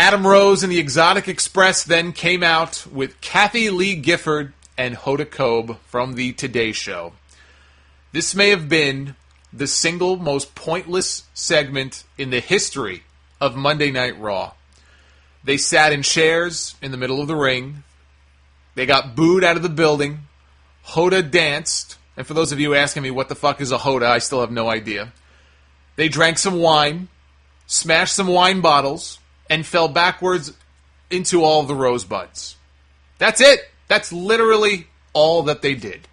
Adam Rose and the Exotic Express then came out with Kathy Lee Gifford and Hoda Kotb from the Today Show. This may have been the single most pointless segment in the history of Monday Night Raw. They sat in chairs in the middle of the ring. They got booed out of the building. Hoda danced. And for those of you asking me what the fuck is a Hoda, I still have no idea. They drank some wine, smashed some wine bottles, and fell backwards into all the rosebuds. That's it. That's literally all that they did.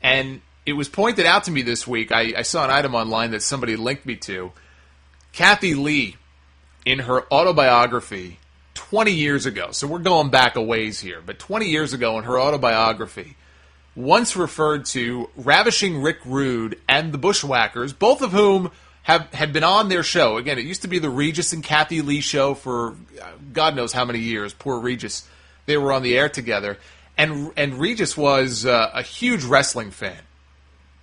And it was pointed out to me this week, I saw an item online that somebody linked me to. Kathy Lee, in her autobiography 20 years ago, so we're going back a ways here, but 20 years ago in her autobiography, once referred to Ravishing Rick Rude and the Bushwhackers, both of whom had been on their show. Again, it used to be the Regis and Kathy Lee show for God knows how many years. Poor Regis. They were on the air together. And Regis was a huge wrestling fan.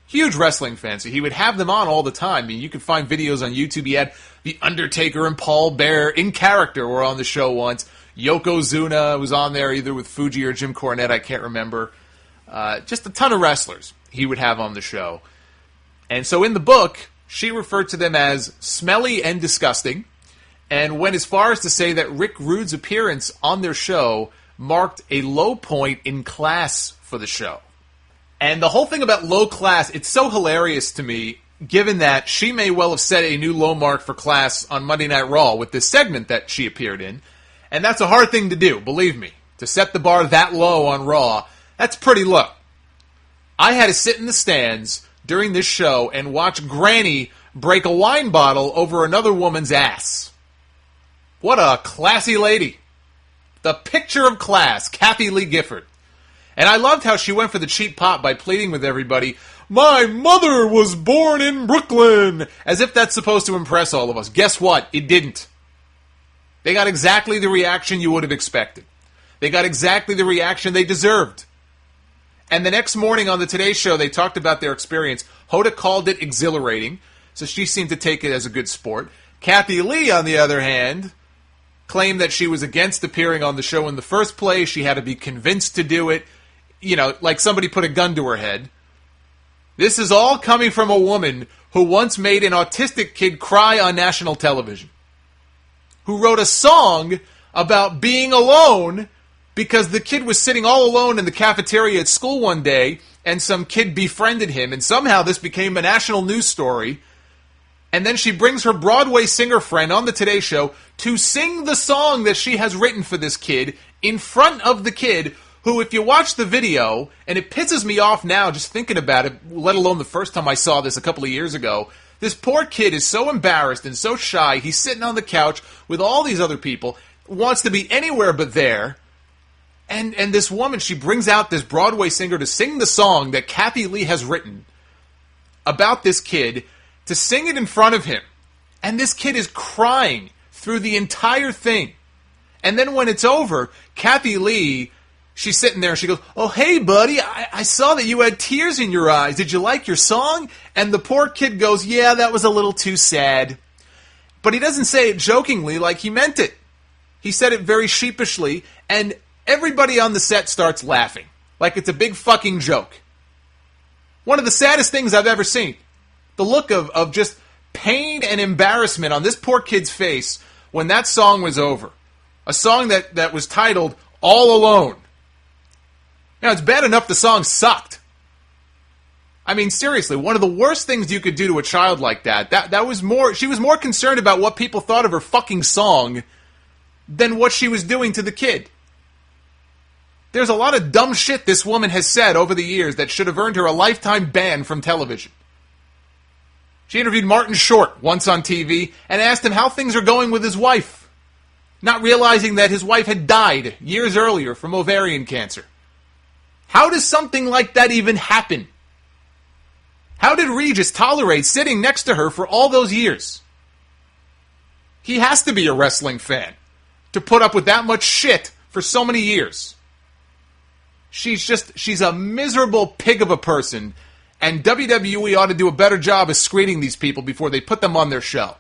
Huge wrestling fan. So he would have them on all the time. I mean, you could find videos on YouTube. He had The Undertaker and Paul Bearer in character were on the show once. Yokozuna was on there either with Fuji or Jim Cornette. I can't remember. Just a ton of wrestlers he would have on the show. And so in the book, she referred to them as smelly and disgusting, and went as far as to say that Rick Rude's appearance on their show marked a low point in class for the show. And the whole thing about low class, it's so hilarious to me, given that she may well have set a new low mark for class on Monday Night Raw with this segment that she appeared in. And that's a hard thing to do, believe me. To set the bar that low on Raw, that's pretty low. I had to sit in the stands during this show and watch Granny break a wine bottle over another woman's ass. What a classy lady. The picture of class, Kathy Lee Gifford. And I loved how she went for the cheap pop by pleading with everybody, "My mother was born in Brooklyn," as if that's supposed to impress all of us. Guess what? It didn't. They got exactly the reaction you would have expected. They got exactly the reaction they deserved. And the next morning on the Today Show, they talked about their experience. Hoda called it exhilarating, so she seemed to take it as a good sport. Kathy Lee, on the other hand, claimed that she was against appearing on the show in the first place. She had to be convinced to do it. You know, like somebody put a gun to her head. This is all coming from a woman who once made an autistic kid cry on national television. Who wrote a song about being alone because the kid was sitting all alone in the cafeteria at school one day, and some kid befriended him, and somehow this became a national news story. And then she brings her Broadway singer friend on the Today Show to sing the song that she has written for this kid in front of the kid, who, if you watch the video, and it pisses me off now just thinking about it, let alone the first time I saw this a couple of years ago, this poor kid is so embarrassed and so shy, he's sitting on the couch with all these other people, wants to be anywhere but there. And this woman, she brings out this Broadway singer to sing the song that Kathy Lee has written about this kid, to sing it in front of him. And this kid is crying through the entire thing. And then when it's over, Kathy Lee, she's sitting there and she goes, "Oh, hey, buddy, I saw that you had tears in your eyes. Did you like your song?" And the poor kid goes, "Yeah, that was a little too sad." But he doesn't say it jokingly like he meant it. He said it very sheepishly, and everybody on the set starts laughing, like it's a big fucking joke. One of the saddest things I've ever seen. The look of just pain and embarrassment on this poor kid's face when that song was over. A song that was titled All Alone. Now, it's bad enough the song sucked. I mean, seriously, one of the worst things you could do to a child like that was more, she was more concerned about what people thought of her fucking song than what she was doing to the kid. There's a lot of dumb shit this woman has said over the years that should have earned her a lifetime ban from television. She interviewed Martin Short once on TV and asked him how things are going with his wife, not realizing that his wife had died years earlier from ovarian cancer. How does something like that even happen? How did Regis tolerate sitting next to her for all those years? He has to be a wrestling fan to put up with that much shit for so many years. She's a miserable pig of a person, and WWE ought to do a better job of screening these people before they put them on their show.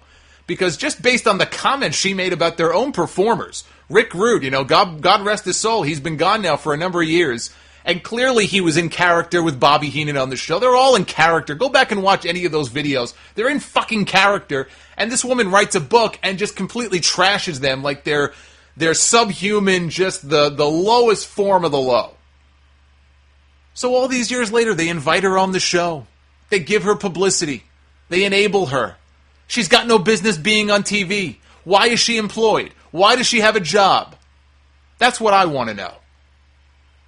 because just based on the comments she made about their own performers, Rick Rude, God rest his soul, he's been gone now for a number of years, and clearly he was in character with Bobby Heenan on the show. They're all in character. Go back and watch any of those videos. They're in fucking character, and this woman writes a book and just completely trashes them like they're subhuman, just the lowest form of the low. So all these years later, they invite her on the show. They give her publicity. They enable her. She's got no business being on TV. Why is she employed? Why does she have a job? That's what I want to know.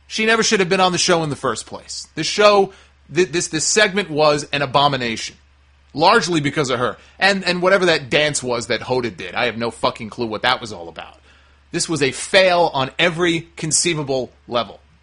She never should have been on the show in the first place. This show, this segment was an abomination. Largely because of her. And whatever that dance was that Hoda did. I have no fucking clue what that was all about. This was a fail on every conceivable level.